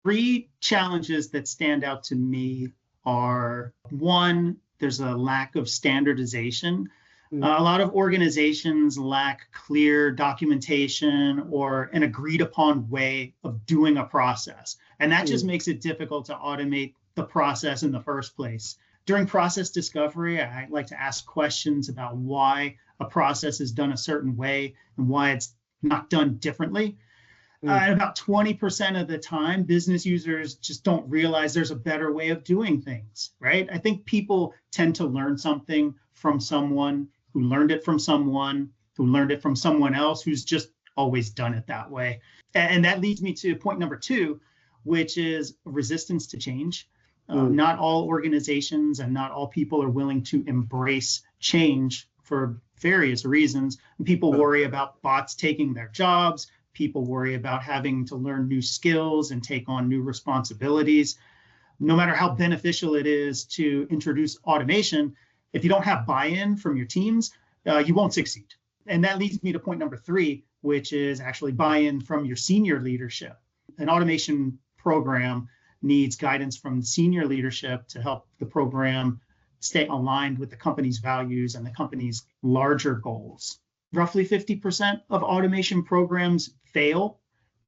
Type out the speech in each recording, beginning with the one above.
Three challenges that stand out to me are one, there's a lack of standardization. A lot of organizations lack clear documentation or an agreed upon way of doing a process. And that just makes it difficult to automate the process in the first place. During process discovery, I like to ask questions about why a process is done a certain way and why it's not done differently. And about 20% of the time, business users just don't realize there's a better way of doing things, right? I think people tend to learn something from someone who learned it from someone who learned it from someone else who's just always done it that way. And that leads me to point number two, which is resistance to change. Not all organizations and not all people are willing to embrace change for various reasons. And people worry about bots taking their jobs. People worry about having to learn new skills and take on new responsibilities. No matter how beneficial it is to introduce automation, if you don't have buy-in from your teams, you won't succeed. And that leads me to point number three, which is actually buy-in from your senior leadership. An automation program needs guidance from senior leadership to help the program stay aligned with the company's values and the company's larger goals. Roughly 50% of automation programs fail,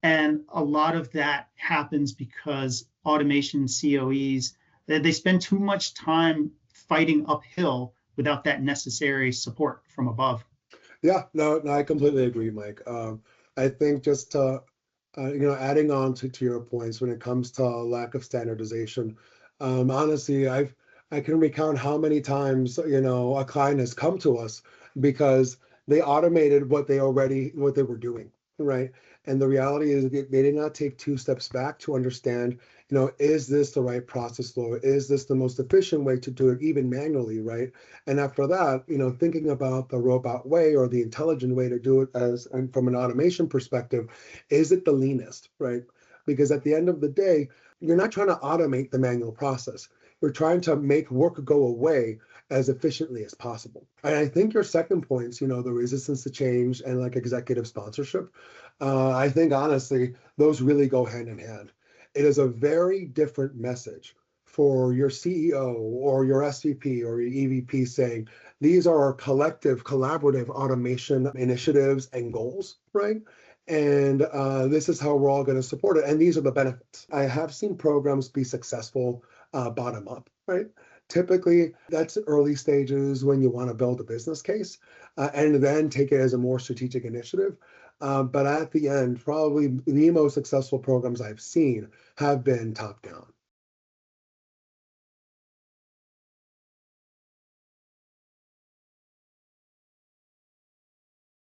and a lot of that happens because automation COEs, they spend too much time fighting uphill without that necessary support from above. Yeah, no, I completely agree, Mike. I think just to, adding on to your points when it comes to lack of standardization, honestly, I can recount how many times, a client has come to us because they automated what they were doing, right? And the reality is they did not take two steps back to understand, is this the right process flow? Is this the most efficient way to do it, even manually, right? And after that, thinking about the robot way or the intelligent way to do it and from an automation perspective, is it the leanest, right? Because at the end of the day, you're not trying to automate the manual process. You're trying to make work go away as efficiently as possible. And I think your second points, the resistance to change and like executive sponsorship, I think honestly, those really go hand in hand. It is a very different message for your CEO or your SVP or your EVP saying, these are our collective, collaborative automation initiatives and goals, right? And this is how we're all going to support it. And these are the benefits. I have seen programs be successful bottom up, right? Typically, that's early stages when you want to build a business case and then take it as a more strategic initiative. But at the end, probably the most successful programs I've seen have been top down.